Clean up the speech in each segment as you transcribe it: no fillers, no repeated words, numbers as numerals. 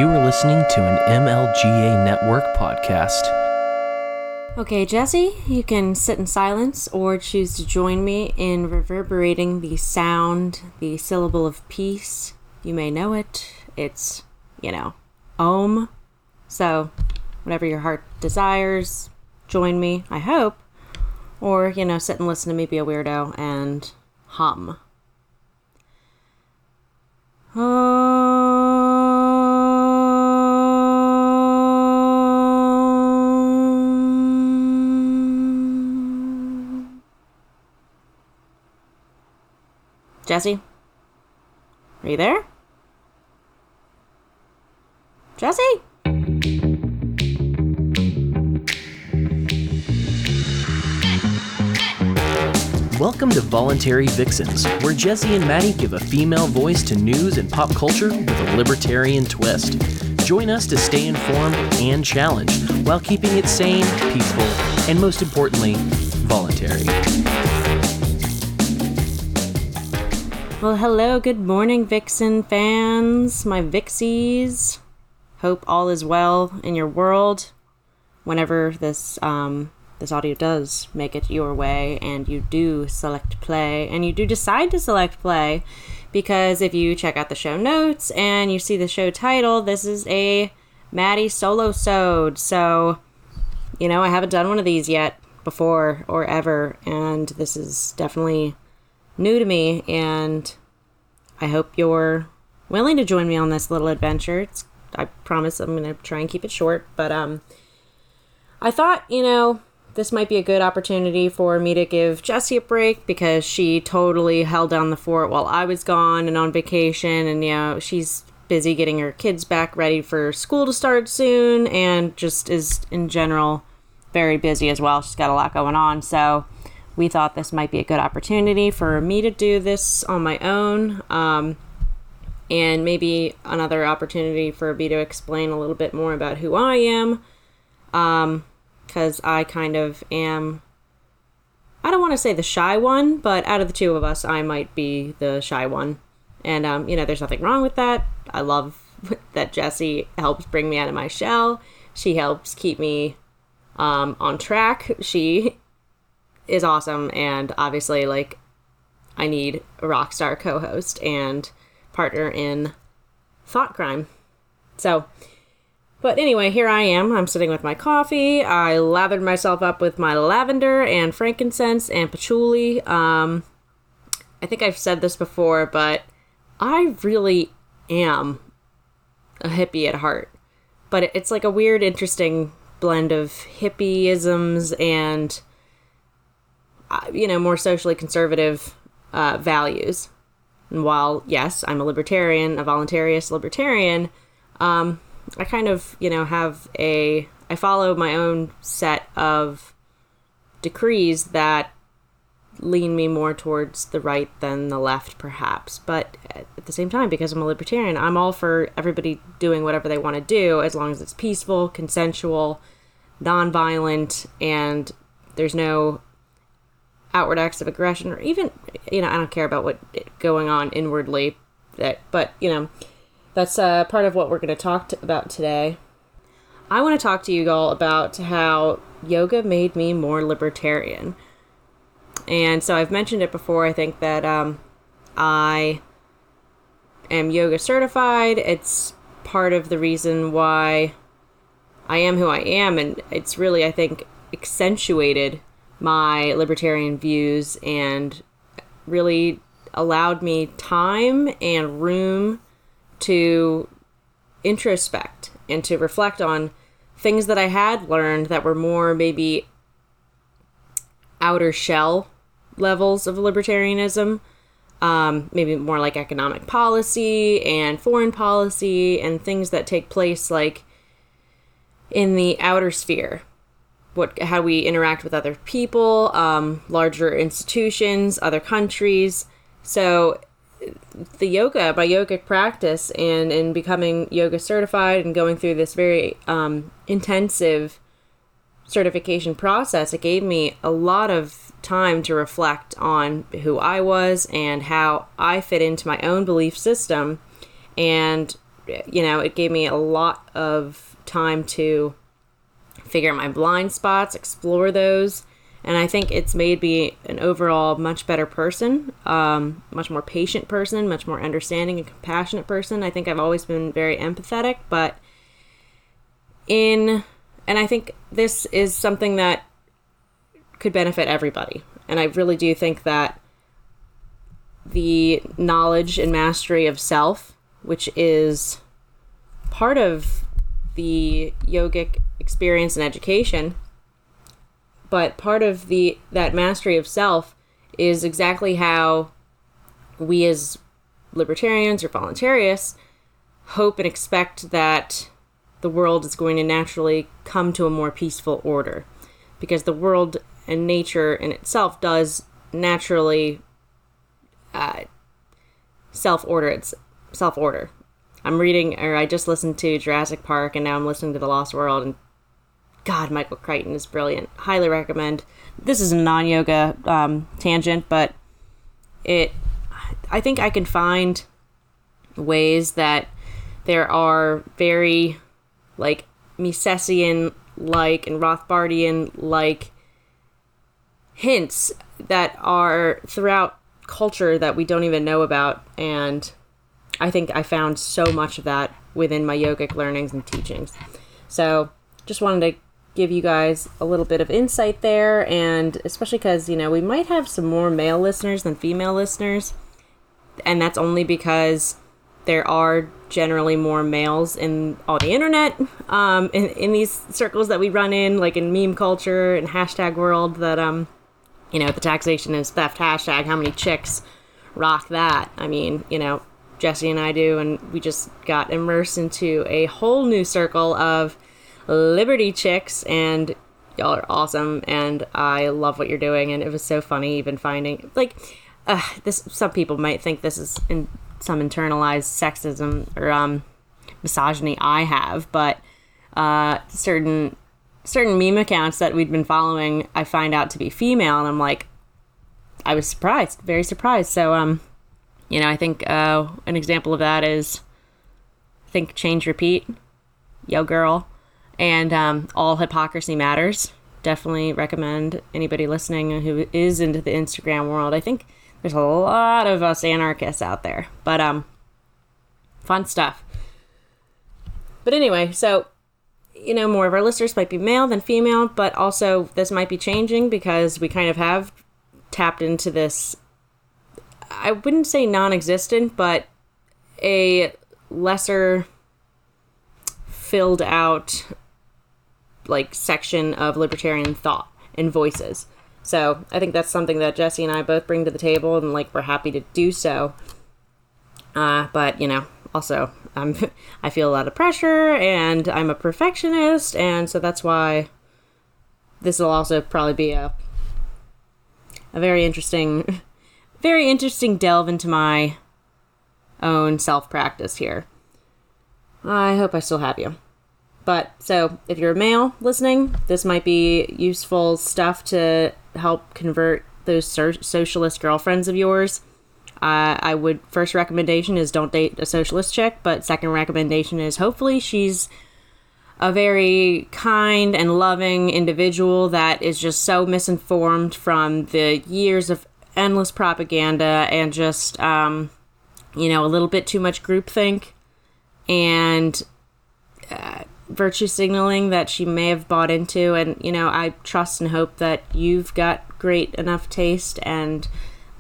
You are listening to an MLGA Network podcast. Okay, Jesse, you can sit in silence or choose to join me in reverberating the sound, the syllable of peace. You may know it. It's, Om. So, whatever your heart desires, join me, I hope. Or, sit and listen to me be a weirdo and hum. Jesse? Are you there? Jesse? Welcome to Voluntary Vixens, where Jesse and Maddie give a female voice to news and pop culture with a libertarian twist. Join us to stay informed and challenged while keeping it sane, peaceful, and most importantly, voluntary. Well, hello, good morning, Vixen fans, my Vixies. Hope all is well in your world whenever this audio does make it your way and you do select play and you do decide to select play, because if you check out the show notes and you see the show title, this is a Maddie solo-sode. So, I haven't done one of these yet before or ever, and this is definitely new to me, and I hope you're willing to join me on this little adventure. I promise I'm going to try and keep it short, but I thought, this might be a good opportunity for me to give Jessie a break, because she totally held down the fort while I was gone and on vacation, and she's busy getting her kids back ready for school to start soon, and just is in general very busy as well. She's got a lot going on, so we thought this might be a good opportunity for me to do this on my own, and maybe another opportunity for me to explain a little bit more about who I am, because I kind of am, I don't want to say the shy one, but out of the two of us, I might be the shy one, and, there's nothing wrong with that. I love that Jessie helps bring me out of my shell. She helps keep me on track. She is awesome, and obviously, I need a rock star co-host and partner in thought crime. So, but anyway, here I am. I'm sitting with my coffee. I lathered myself up with my lavender and frankincense and patchouli. I think I've said this before, but I really am a hippie at heart. But it's like a weird, interesting blend of hippieisms and more socially conservative values. And while, yes, I'm a libertarian, a voluntaryist libertarian, I kind of, I follow my own set of decrees that lean me more towards the right than the left, perhaps. But at the same time, because I'm a libertarian, I'm all for everybody doing whatever they want to do, as long as it's peaceful, consensual, nonviolent, and there's no outward acts of aggression, or even, I don't care about what going on inwardly, but that's part of what we're going to talk about today. I want to talk to you all about how yoga made me more libertarian. And so I've mentioned it before. I think that I am yoga certified. It's part of the reason why I am who I am, and it's really, I think, accentuated my libertarian views and really allowed me time and room to introspect and to reflect on things that I had learned that were more maybe outer shell levels of libertarianism, maybe more like economic policy and foreign policy and things that take place like in the outer sphere. How we interact with other people, larger institutions, other countries. So my yogic practice and in becoming yoga certified and going through this very intensive certification process, it gave me a lot of time to reflect on who I was and how I fit into my own belief system, and it gave me a lot of time to figure out my blind spots, explore those. And I think it's made me an overall much better person, much more patient person, much more understanding and compassionate person. I think I've always been very empathetic, and I think this is something that could benefit everybody. And I really do think that the knowledge and mastery of self, which is part of the yogic experience and education, but part of that mastery of self is exactly how we as libertarians or voluntarists hope and expect that the world is going to naturally come to a more peaceful order, because the world and nature in itself does naturally self-order. I just listened to Jurassic Park, and now I'm listening to The Lost World, and God, Michael Crichton is brilliant. Highly recommend. This is a non-yoga tangent, but I think I can find ways that there are very, like, Misesian-like and Rothbardian-like hints that are throughout culture that we don't even know about, and I think I found so much of that within my yogic learnings and teachings. So just wanted to give you guys a little bit of insight there, and especially because, we might have some more male listeners than female listeners, and that's only because there are generally more males on the internet, in these circles that we run in, like in meme culture and hashtag world, that the taxation is theft hashtag, how many chicks rock that? I mean, Jesse and I do, and we just got immersed into a whole new circle of Liberty chicks, and y'all are awesome, and I love what you're doing. And it was so funny even finding, like, this, some people might think this is some internalized sexism or misogyny I have, but certain meme accounts that we'd been following, I find out to be female, and I'm like, I was surprised, very surprised. So I think an example of that is Think, Change, Repeat, Yo Girl, and All Hypocrisy Matters. Definitely recommend anybody listening who is into the Instagram world. I think there's a lot of us anarchists out there, but fun stuff. But anyway, so, more of our listeners might be male than female, but also this might be changing because we kind of have tapped into this, I wouldn't say non-existent, but a lesser filled out, like, section of libertarian thought and voices. So I think that's something that Jesse and I both bring to the table, and, like, we're happy to do so. But, also, I feel a lot of pressure, and I'm a perfectionist, and so that's why this will also probably be a very interesting delve into my own self-practice here. I hope I still have you. But, so, if you're a male listening, this might be useful stuff to help convert those socialist girlfriends of yours. First recommendation is don't date a socialist chick, but second recommendation is hopefully she's a very kind and loving individual that is just so misinformed from the years of endless propaganda and just, a little bit too much groupthink and virtue signaling that she may have bought into. And, I trust and hope that you've got great enough taste and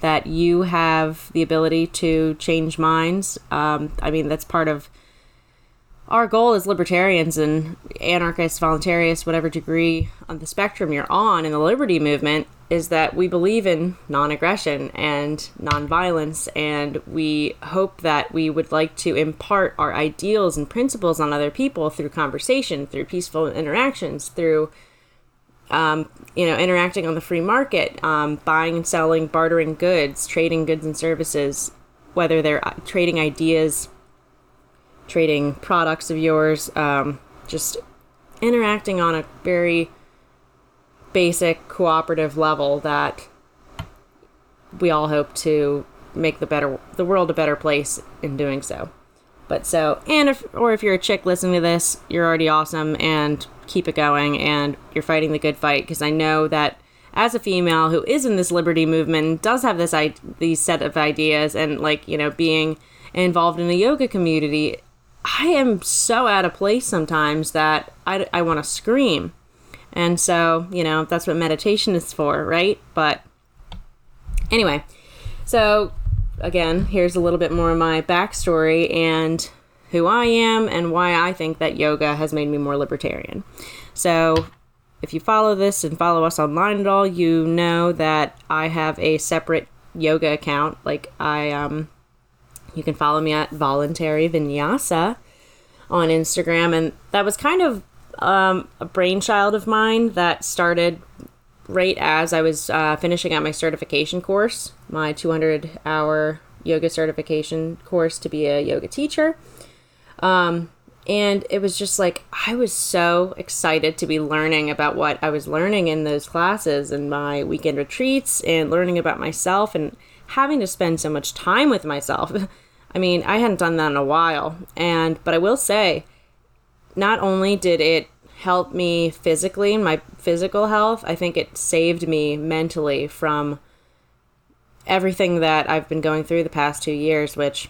that you have the ability to change minds. That's part of our goal as libertarians and anarchists, voluntarists, whatever degree on the spectrum you're on in the liberty movement, is that we believe in non-aggression and non-violence, and we hope that we would like to impart our ideals and principles on other people through conversation, through peaceful interactions, through interacting on the free market, buying and selling, bartering goods, trading goods and services, whether they're trading ideas, trading products of yours, just interacting on a very basic cooperative level that we all hope to make the world a better place in doing so. But so, and if you're a chick listening to this, you're already awesome, and keep it going, and you're fighting the good fight, because I know that as a female who is in this liberty movement, does have these set of ideas, and like, you know, being involved in a yoga community, I am so out of place sometimes that I want to scream. And so, you know, that's what meditation is for, right? But anyway, so again, here's a little bit more of my backstory and who I am and why I think that yoga has made me more libertarian. So if you follow this and follow us online at all, you know that I have a separate yoga account. Like you can follow me at voluntary vinyasa on Instagram. And that was kind of a brainchild of mine that started right as I was finishing out my certification course, my 200-hour yoga certification course to be a yoga teacher. And it was just like, I was so excited to be learning about what I was learning in those classes and my weekend retreats, and learning about myself and having to spend so much time with myself. I mean, I hadn't done that in a while. But I will say, not only did it help me physically in my physical health, I think it saved me mentally from everything that I've been going through the past 2 years, which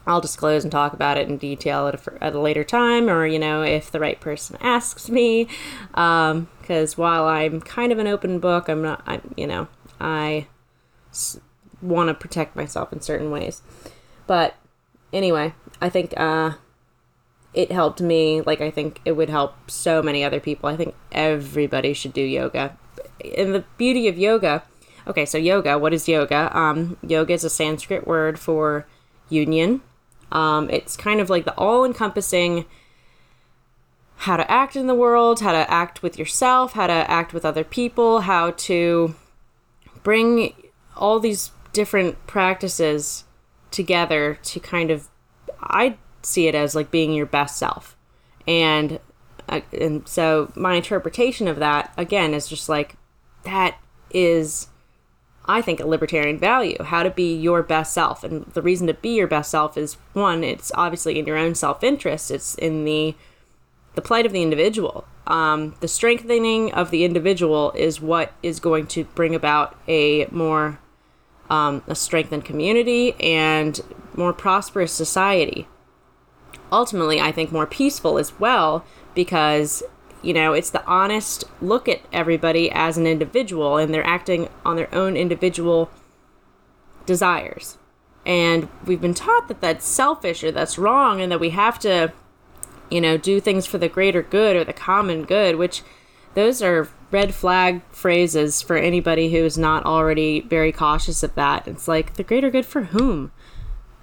I'll disclose and talk about it in detail at a later time, or, you know, if the right person asks me, because while I'm kind of an open book, I want to protect myself in certain ways. But anyway, I think it helped me, like I think it would help so many other people. I think everybody should do yoga. And the beauty of yoga, okay, so yoga, what is yoga? Yoga is a Sanskrit word for union. It's kind of like the all-encompassing how to act in the world, how to act with yourself, how to act with other people, how to bring all these different practices together to kind of, I see it as like being your best self. And so my interpretation of that, again, is just like, that is, I think, a libertarian value, how to be your best self. And the reason to be your best self is, one, it's obviously in your own self-interest. It's in the plight of the individual. The strengthening of the individual is what is going to bring about a more a strengthened community and more prosperous society. Ultimately, I think more peaceful as well, because, you know, it's the honest look at everybody as an individual, and they're acting on their own individual desires. And we've been taught that that's selfish or that's wrong, and that we have to, you know, do things for the greater good or the common good, which those are red flag phrases for anybody who is not already very cautious of that. It's like, the greater good for whom?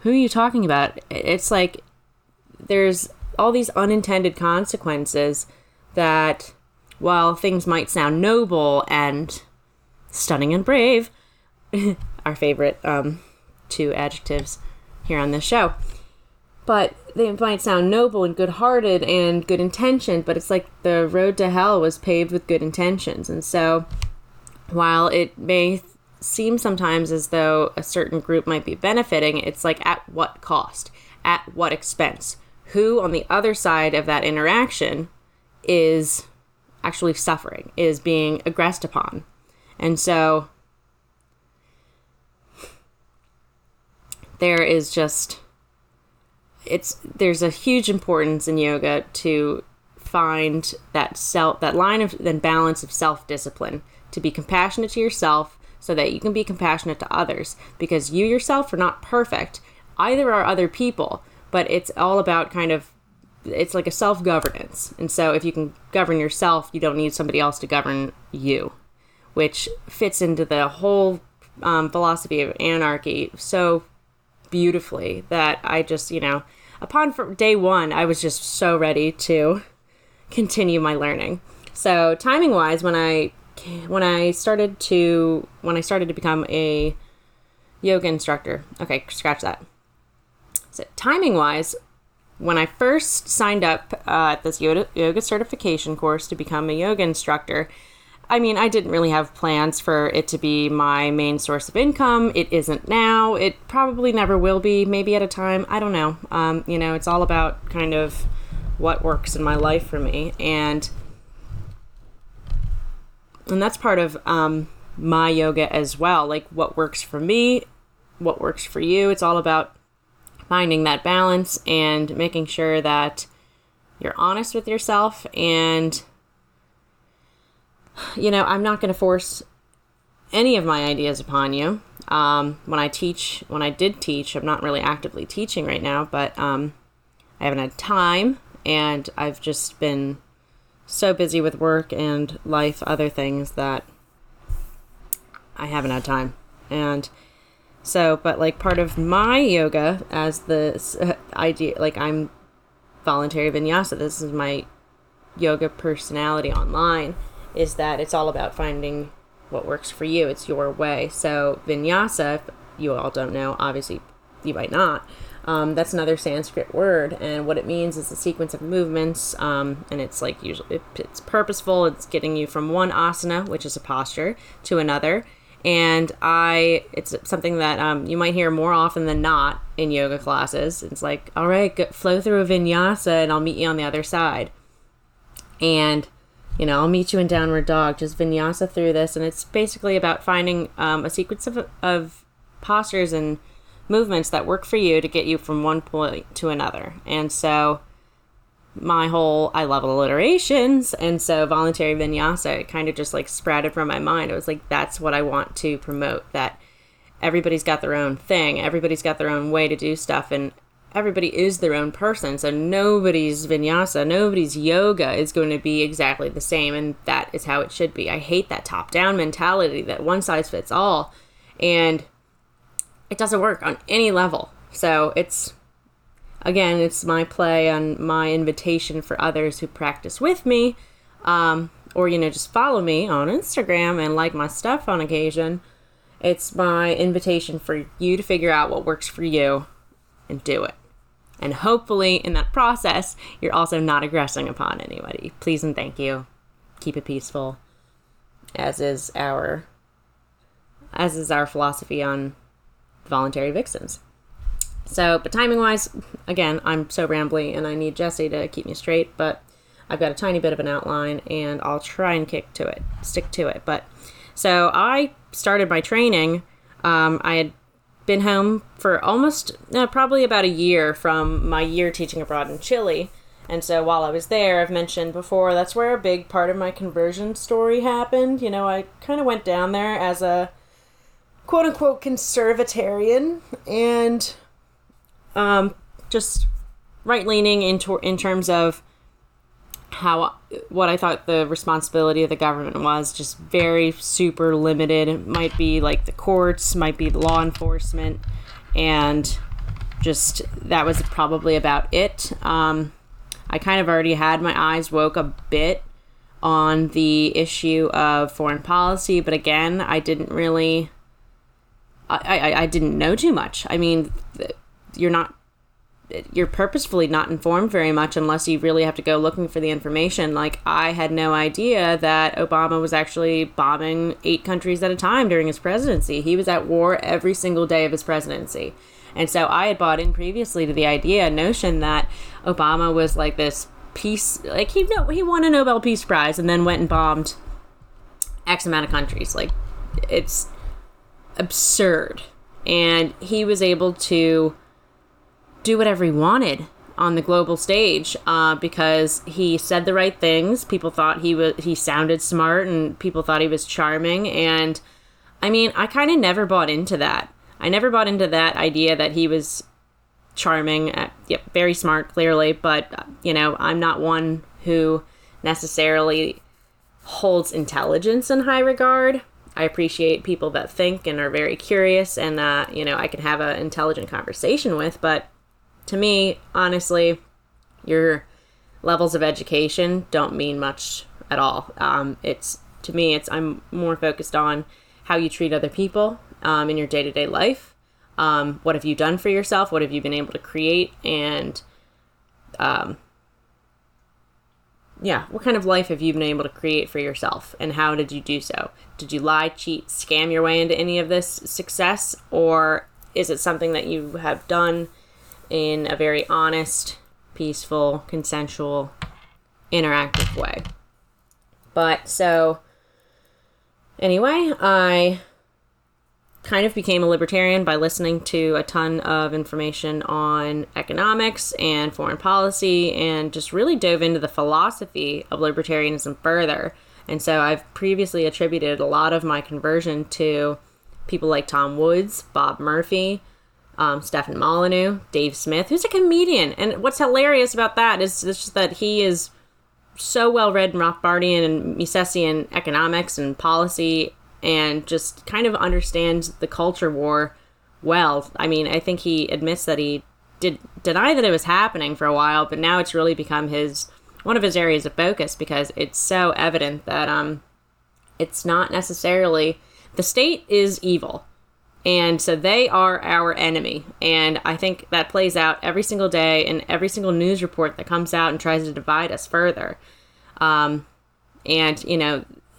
Who are you talking about? It's like, there's all these unintended consequences that, while things might sound noble and stunning and brave, our favorite two adjectives here on this show, but they might sound noble and good-hearted and good intentioned, but it's like the road to hell was paved with good intentions. And so while it may seem sometimes as though a certain group might be benefiting, it's like, at what cost? At what expense? Who on the other side of that interaction is actually suffering, is being aggressed upon? And so there is just, there's a huge importance in yoga to find that line of and balance of self-discipline, to be compassionate to yourself so that you can be compassionate to others, because you yourself are not perfect. Either are other people, but it's all about it's like a self-governance. And so if you can govern yourself, you don't need somebody else to govern you, which fits into the whole philosophy of anarchy so beautifully that I just, you know, upon day one, I was just so ready to continue my learning. So timing wise, when I started to become a yoga instructor, okay, scratch that. So timing wise, when I first signed up at this yoga certification course to become a yoga instructor, I mean, I didn't really have plans for it to be my main source of income. It isn't now. It probably never will be, maybe at a time. I don't know. It's all about kind of what works in my life for me. And that's part of my yoga as well. Like, what works for me, what works for you. It's all about finding that balance and making sure that you're honest with yourself. And I'm not going to force any of my ideas upon you. When I did teach, I'm not really actively teaching right now, but I haven't had time, and I've just been so busy with work and life, other things, that I haven't had time. And so, but like, part of my yoga as this idea, like, I'm voluntary vinyasa, this is my yoga personality online, is that it's all about finding what works for you. It's your way. So vinyasa, if you all don't know, obviously you might not, that's another Sanskrit word, and what it means is a sequence of movements, and it's like, usually it's purposeful. It's getting you from one asana, which is a posture, to another. And it's something that you might hear more often than not in yoga classes. It's like, all right, flow through a vinyasa and I'll meet you on the other side. And I'll meet you in downward dog, just vinyasa through this. And it's basically about finding a sequence of postures and movements that work for you to get you from one point to another. And so I love alliterations. And so voluntary vinyasa, it kind of just like sprouted from my mind. It was like, that's what I want to promote, that everybody's got their own thing. Everybody's got their own way to do stuff. And everybody is their own person. So nobody's vinyasa, nobody's yoga is going to be exactly the same. And that is how it should be. I hate that top-down mentality, that one size fits all. And it doesn't work on any level. So it's my play on my invitation for others who practice with me, or, just follow me on Instagram and like my stuff on occasion. It's my invitation for you to figure out what works for you and do it. And hopefully in that process, you're also not aggressing upon anybody. Please and thank you. Keep it peaceful, as is our philosophy on voluntary vixens. So, but timing-wise, again, I'm so rambly and I need Jesse to keep me straight, but I've got a tiny bit of an outline and I'll try and stick to it. But, so I started my training. I had been home for probably about a year from my year teaching abroad in Chile. And so while I was there, I've mentioned before, that's where a big part of my conversion story happened. I kind of went down there as a quote-unquote conservatarian, and just right-leaning in terms of what I thought the responsibility of the government was, just very super limited. It might be like the courts, might be the law enforcement, and just that was probably about it. I kind of already had my eyes woke a bit on the issue of foreign policy, but again, I didn't really... I didn't know too much. I mean, you're purposefully not informed very much unless you really have to go looking for the information. Like, I had no idea that Obama was actually bombing 8 countries at a time during his presidency. He was at war every single day of his presidency. And so I had bought in previously to the notion that Obama was like this peace, like he won a Nobel Peace Prize and then went and bombed X amount of countries. Like, it's absurd. And he was able to do whatever he wanted on the global stage because he said the right things. People thought he sounded smart, and people thought he was charming. And I mean, I kind of never bought into that. I never bought into that idea that he was charming. Very smart, clearly, but I'm not one who necessarily holds intelligence in high regard. I appreciate people that think and are very curious, and I can have an intelligent conversation with. But to me, honestly, your levels of education don't mean much at all. I'm more focused on how you treat other people in your day-to-day life. What have you done for yourself? What have you been able to create? And what kind of life have you been able to create for yourself, and how did you do so? Did you lie, cheat, scam your way into any of this success, or is it something that you have done in a very honest, peaceful, consensual, interactive way? But so anyway, I kind of became a libertarian by listening to a ton of information on economics and foreign policy, and just really dove into the philosophy of libertarianism further. And so I've previously attributed a lot of my conversion to people like Tom Woods, Bob Murphy, Stephen Molyneux, Dave Smith, who's a comedian. And what's hilarious about that is just that he is so well read in Rothbardian and Misesian economics and policy, and just kind of understands the culture war well. I mean, I think he admits that he did deny that it was happening for a while, but now it's really become one of his areas of focus, because it's so evident that it's not necessarily, the state is evil, and so they are our enemy. And I think that plays out every single day in every single news report that comes out and tries to divide us further. And,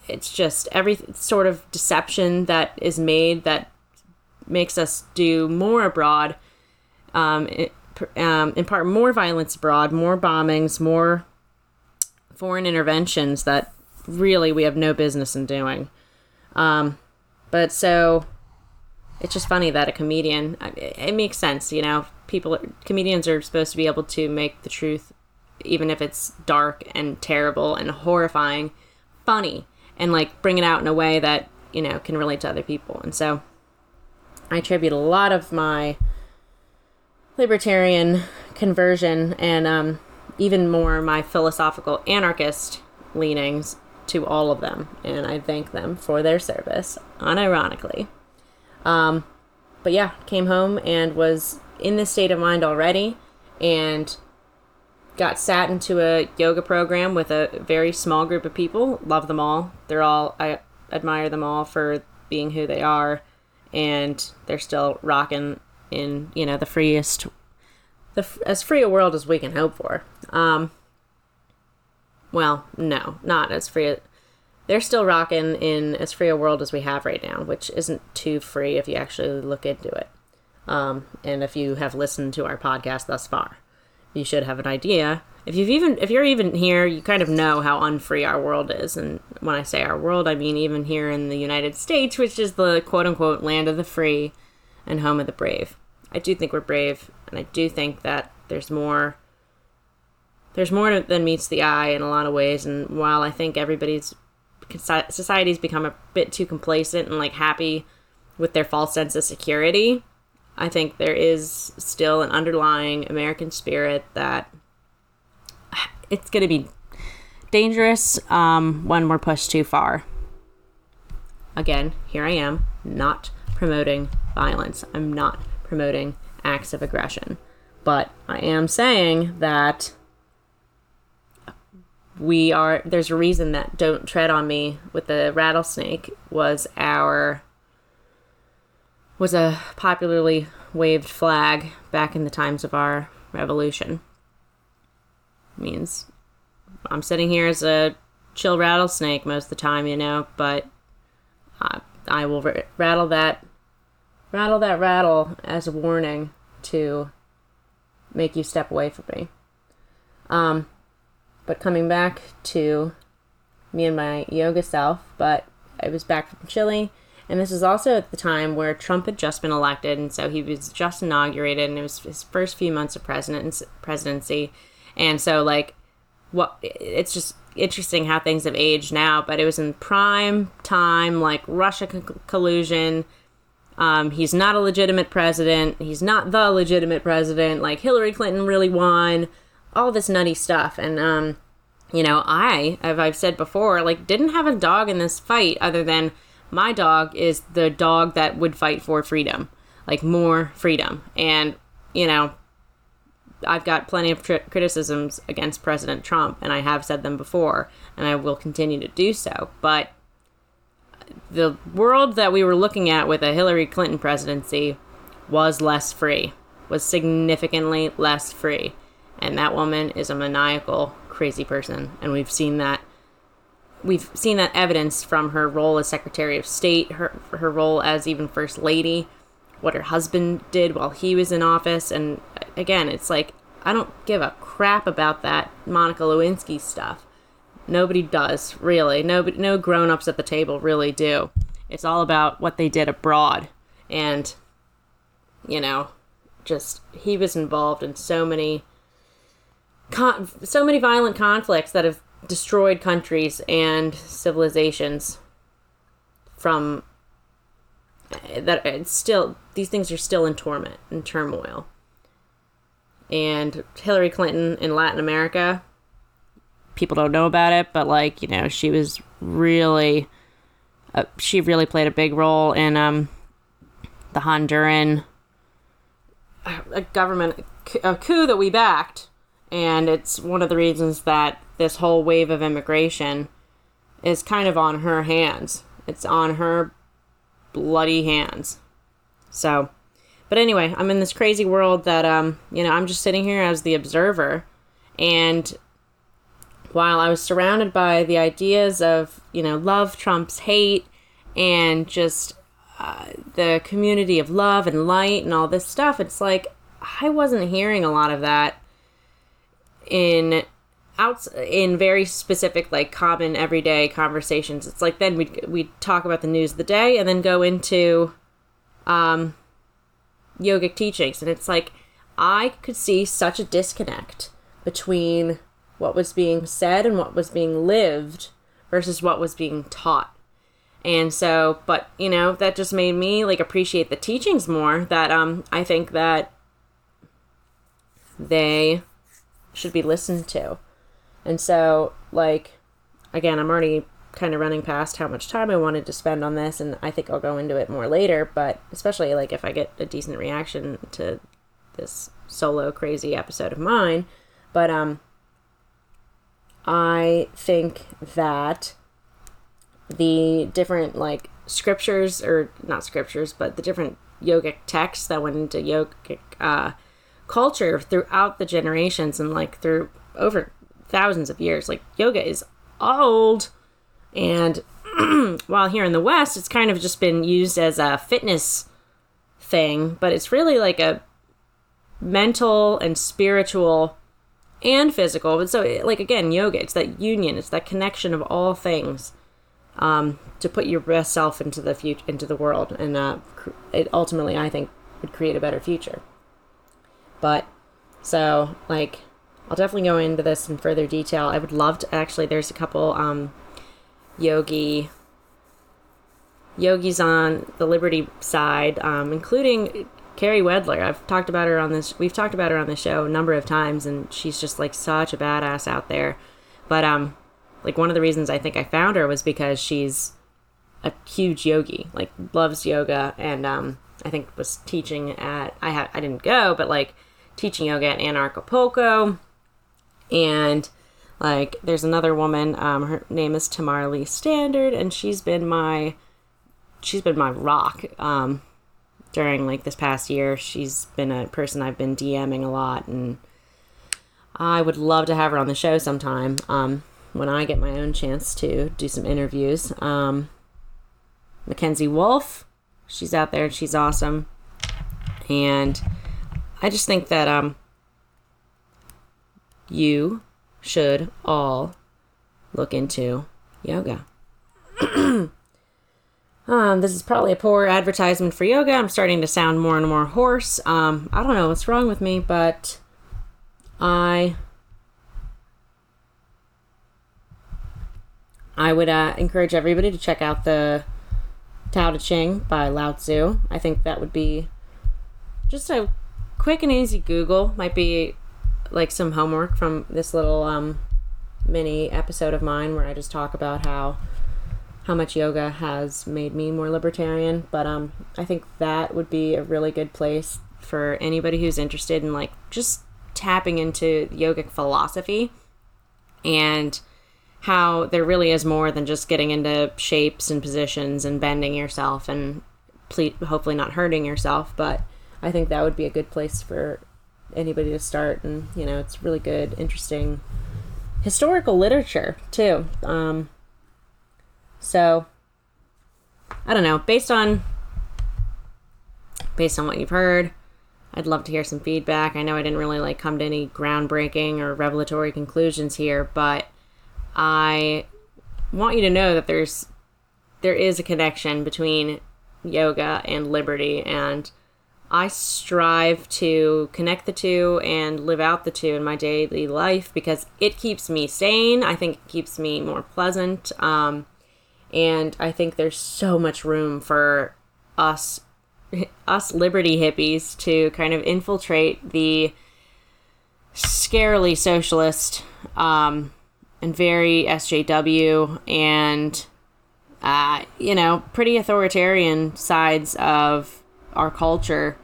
it's just every sort of deception that is made that makes us do more abroad, impart more violence abroad, more bombings, more foreign interventions that really we have no business in doing. But so it's just funny that a comedian, it makes sense, comedians are supposed to be able to make the truth, even if it's dark and terrible and horrifying, funny, and like bring it out in a way that, can relate to other people. And so I attribute a lot of my libertarian conversion and even more my philosophical anarchist leanings to all of them, and I thank them for their service, unironically. But yeah, came home and was in this state of mind already, and got sat into a yoga program with a very small group of people. Love them all. I admire them all for being who they are, and they're still rocking in, the freest, as free a world as we can hope for. Well, no, not as free. They're still rocking in as free a world as we have right now, which isn't too free if you actually look into it. And if you have listened to our podcast thus far, you should have an idea. If you're even here, you kind of know how unfree our world is. And when I say our world, I mean even here in the United States, which is the quote-unquote land of the free and home of the brave. I do think we're brave, and I do think that there's more than meets the eye in a lot of ways. And while I think society's become a bit too complacent and like happy with their false sense of security, I think there is still an underlying American spirit that it's going to be dangerous when we're pushed too far. Again, here I am, not promoting violence. I'm not promoting acts of aggression. But I am saying that there's a reason that "Don't Tread on Me" with the rattlesnake was a popularly waved flag back in the times of our revolution. It means I'm sitting here as a chill rattlesnake most of the time, but I will rattle that rattle as a warning to make you step away from me. But coming back to me and my yoga self, but I was back from Chile. And this is also at the time where Trump had just been elected, and so he was just inaugurated, and it was his first few months of presidency. And so, it's just interesting how things have aged now, but it was in prime time, Russia collusion. He's not a legitimate president. He's not the legitimate president. Hillary Clinton really won. All this nutty stuff. And, I've said before, didn't have a dog in this fight other than my dog is the dog that would fight for freedom, more freedom. And, I've got plenty of criticisms against President Trump, and I have said them before, and I will continue to do so. But the world that we were looking at with a Hillary Clinton presidency was less free, was significantly less free. And that woman is a maniacal crazy person. And we've seen that evidence from her role as Secretary of State, her role as even First Lady, what her husband did while he was in office. And again, it's like, I don't give a crap about that Monica Lewinsky stuff. Nobody does, really. No grown-ups at the table really do. It's all about what they did abroad. And, you know, just, he was involved in so many violent conflicts that have destroyed countries and civilizations from that. It's still, these things are still in torment and turmoil. And Hillary Clinton in Latin America, people don't know about it, but like, you know, she really played a big role in the Honduran government coup that we backed. And it's one of the reasons that this whole wave of immigration is kind of on her hands. It's on her bloody hands. So, but anyway, I'm in this crazy world that, you know, I'm just sitting here as the observer. And while I was surrounded by the ideas of, you know, love trumps hate and just the community of love and light and all this stuff, it's like I wasn't hearing a lot of that in very specific, like, common everyday conversations. It's like then we'd talk about the news of the day and then go into yogic teachings, and it's like I could see such a disconnect between what was being said and what was being lived versus what was being taught. And so, but, you know, that just made me, like, appreciate the teachings more, that I think that they should be listened to. And so, like, again, I'm already kind of running past how much time I wanted to spend on this, and I think I'll go into it more later, but especially, like, if I get a decent reaction to this solo crazy episode of mine. But I think that the different, like, scriptures, or not scriptures, but the different yogic texts that went into yogic culture throughout the generations and, like, through over thousands of years. Like, yoga is old, and while here in the West, it's kind of just been used as a fitness thing, but it's really like a mental and spiritual and physical. But so, like, again, yoga, it's that union, it's that connection of all things, to put your best self into the future, into the world, and it ultimately, I think, would create a better future. But so, like, I'll definitely go into this in further detail. I would love to, actually, there's a couple yogis on the Liberty side, including Carrie Wedler. We've talked about her on this show a number of times, and she's just, like, such a badass out there. But like, one of the reasons I think I found her was because she's a huge yogi, like, loves yoga, and I think was teaching at, I didn't go, but, like, teaching yoga at Anarchapulco. And, like, there's another woman, her name is Tamara Lee Standard, and she's been my rock during, like, this past year. She's been a person I've been DMing a lot, and I would love to have her on the show sometime when I get my own chance to do some interviews. Mackenzie Wolf, she's out there, she's awesome. And I just think that you should all look into yoga. This is probably a poor advertisement for yoga. I'm starting to sound more and more hoarse. I don't know what's wrong with me, but I would encourage everybody to check out the Tao Te Ching by Lao Tzu. I think that would be just a quick and easy Google. Might be like some homework from this little mini episode of mine where I just talk about how much yoga has made me more libertarian. But I think that would be a really good place for anybody who's interested in, like, just tapping into yogic philosophy and how there really is more than just getting into shapes and positions and bending yourself and hopefully not hurting yourself. But I think that would be a good place for anybody to start. And, you know, it's really good, interesting historical literature too. So I don't know, based on what you've heard, I'd love to hear some feedback. I know I didn't really like come to any groundbreaking or revelatory conclusions here, but I want you to know that there is a connection between yoga and liberty, and I strive to connect the two and live out the two in my daily life because it keeps me sane. I think it keeps me more pleasant. And I think there's so much room for us liberty hippies to kind of infiltrate the scarily socialist and very SJW and pretty authoritarian sides of our culture,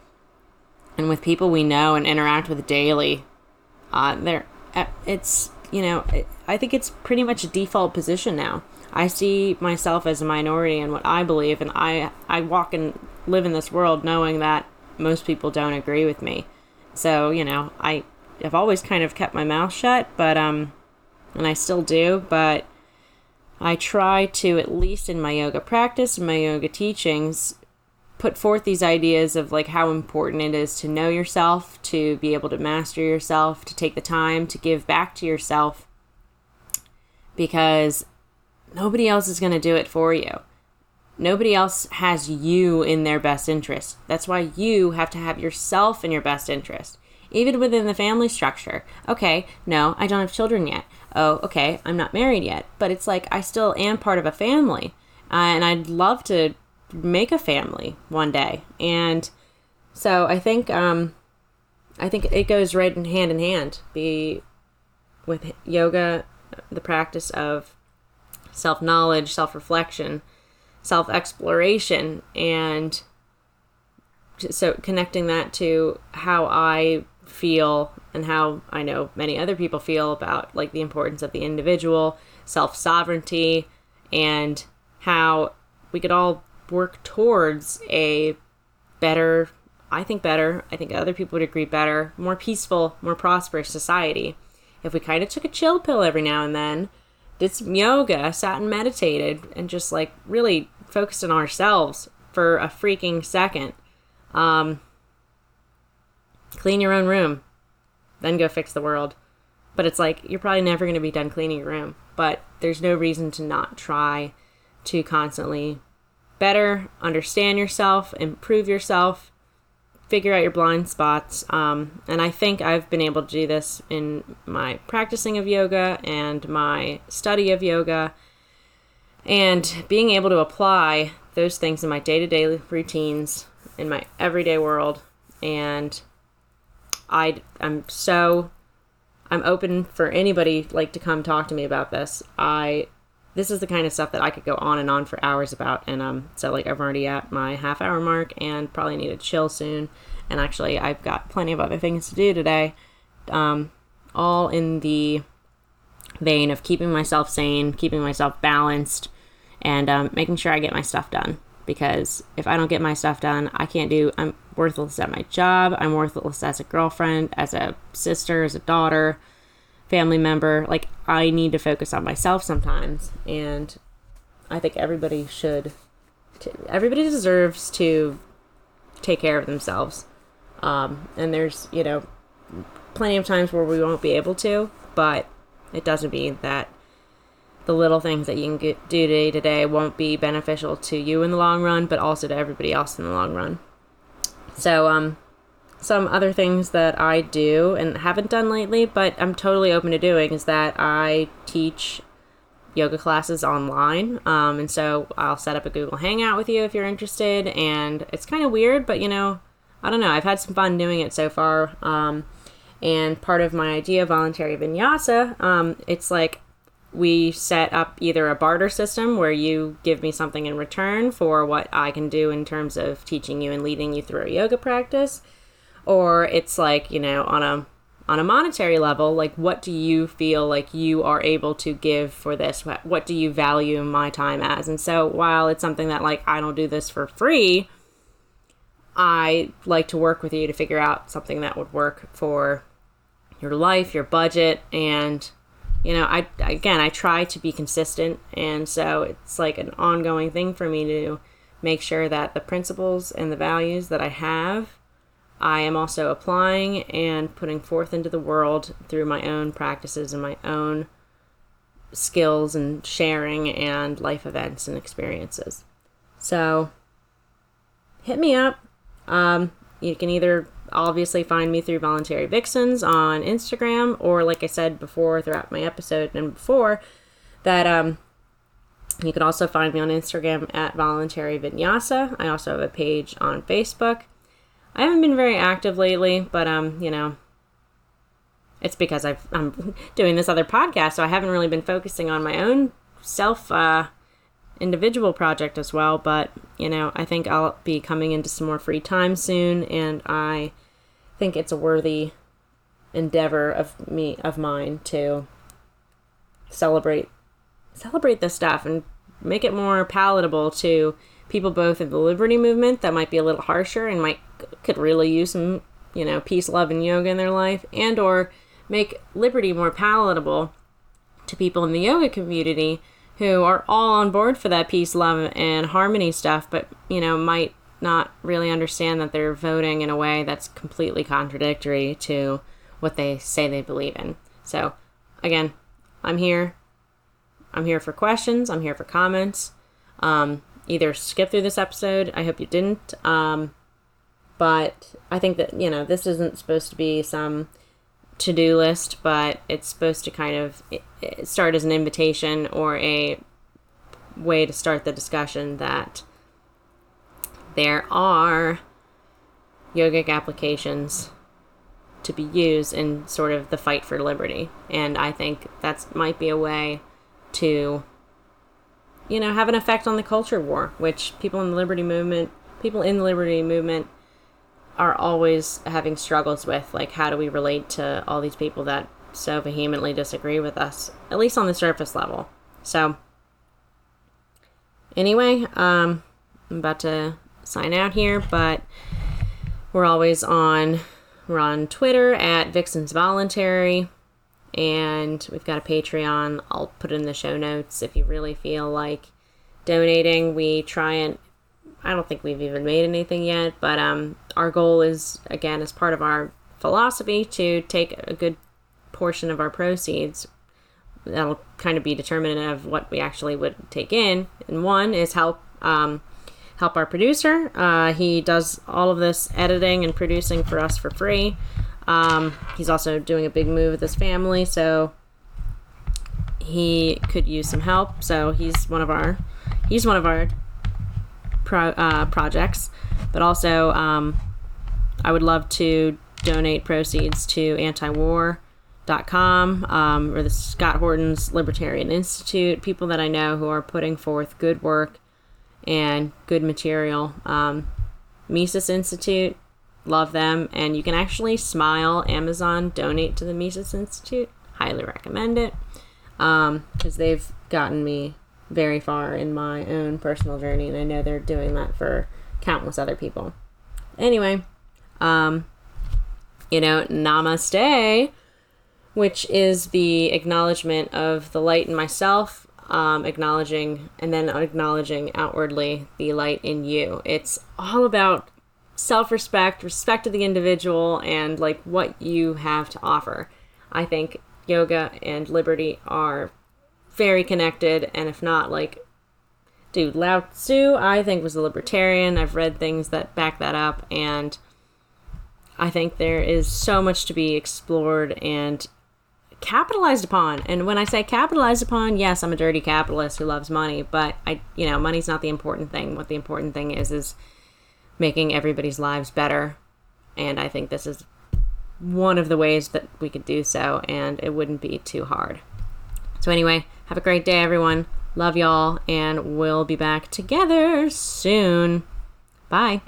and with people we know and interact with daily. I think it's pretty much a default position now. I see myself as a minority in what I believe, and I walk and live in this world knowing that most people don't agree with me. So, I've always kind of kept my mouth shut, but, and I still do, but I try to, at least in my yoga practice and my yoga teachings, put forth these ideas of like how important it is to know yourself, to be able to master yourself, to take the time to give back to yourself, because nobody else is going to do it for you. Nobody else has you in their best interest. That's why you have to have yourself in your best interest. Even within the family structure. Okay, no, I don't have children yet. Oh, okay, I'm not married yet. But it's like I still am part of a family. And I'd love to make a family one day. And so I think it goes right in hand with yoga, the practice of self-knowledge, self-reflection, self-exploration, and so connecting that to how I feel and how I know many other people feel about like the importance of the individual, self-sovereignty, and how we could all work towards a better, I think other people would agree better, more peaceful, more prosperous society if we kind of took a chill pill every now and then, did some yoga, sat and meditated, and just like really focused on ourselves for a freaking second. Clean your own room, then go fix the world. But it's like, you're probably never going to be done cleaning your room, but there's no reason to not try to constantly better understand yourself, improve yourself, figure out your blind spots. And I think I've been able to do this in my practicing of yoga and my study of yoga, and being able to apply those things in my day-to-day routines, in my everyday world. And I'm open for anybody like to come talk to me about this. This is the kind of stuff that I could go on and on for hours about. And so like I'm already at my half-hour mark and probably need to chill soon. And actually I've got plenty of other things to do today, all in the vein of keeping myself sane, keeping myself balanced, and making sure I get my stuff done. Because if I don't get my stuff done, I'm worthless at my job. I'm worthless as a girlfriend, as a sister, as a daughter, family member. Like, I need to focus on myself sometimes. And I think everybody deserves to take care of themselves. And there's, plenty of times where we won't be able to, but it doesn't mean that the little things that you can do day to day won't be beneficial to you in the long run, but also to everybody else in the long run. So, some other things that I do and haven't done lately, but I'm totally open to doing, is that I teach yoga classes online. And so I'll set up a Google Hangout with you if you're interested. And it's kind of weird, but I don't know. I've had some fun doing it so far. And part of my idea of voluntary vinyasa, it's like, we set up either a barter system where you give me something in return for what I can do in terms of teaching you and leading you through a yoga practice, or it's like, on a monetary level, like, what do you feel like you are able to give for this? What do you value my time as? And so while it's something that like I don't do this for free, I like to work with you to figure out something that would work for your life, your budget, and I try to be consistent, and so it's like an ongoing thing for me to make sure that the principles and the values that I have, I am also applying and putting forth into the world through my own practices and my own skills and sharing and life events and experiences. So hit me up. You can either obviously find me through Voluntary Vixens on Instagram, or like I said before throughout my episode and before, that you can also find me on Instagram at Voluntary Vinyasa. I also have a page on Facebook. I haven't been very active lately, but it's because I'm doing this other podcast, so I haven't really been focusing on my own self individual project as well. But I think I'll be coming into some more free time soon, and I think it's a worthy endeavor of mine to celebrate this stuff and make it more palatable to people both in the liberty movement that might be a little harsher and could really use some peace, love, and yoga in their life, and or make liberty more palatable to people in the yoga community who are all on board for that peace, love, and harmony stuff, but might not really understand that they're voting in a way that's completely contradictory to what they say they believe in. So again, I'm here for questions. I'm here for comments. Either skip through this episode. I hope you didn't. But I think that, this isn't supposed to be some to-do list, but it's supposed to kind of start as an invitation or a way to start the discussion that there are yogic applications to be used in sort of the fight for liberty. And I think that might be a way to have an effect on the culture war, which people in the liberty movement are always having struggles with. Like, how do we relate to all these people that so vehemently disagree with us, at least on the surface level? So anyway, I'm about to sign out here, but we're on Twitter at Vixens Voluntary. And we've got a Patreon. I'll put it in the show notes if you really feel like donating. We try and, I don't think we've even made anything yet, but our goal is, again, as part of our philosophy, to take a good portion of our proceeds. That'll kind of be determinative of what we actually would take in. And one is help our producer. He does all of this editing and producing for us for free. He's also doing a big move with his family, so he could use some help. So he's one of our projects. But also, I would love to donate proceeds to antiwar.com, or the Scott Horton's Libertarian Institute, people that I know who are putting forth good work and good material. Mises Institute, love them. And you can actually Smile Amazon donate to the Mises Institute. Highly recommend it, because they've gotten me very far in my own personal journey, and I know they're doing that for countless other people. Anyway, namaste, which is the acknowledgement of the light in myself, acknowledging outwardly the light in you. It's all about self-respect, respect of the individual, and like what you have to offer. I think yoga and liberty are very connected, and if not, Lao Tzu, I think, was a libertarian. I've read things that back that up, and I think there is so much to be explored and capitalized upon. And when I say capitalized upon, yes, I'm a dirty capitalist who loves money, but money's not the important thing. What the important thing is making everybody's lives better. And I think this is one of the ways that we could do so, and it wouldn't be too hard. So anyway, have a great day, everyone. Love y'all, and we'll be back together soon. Bye.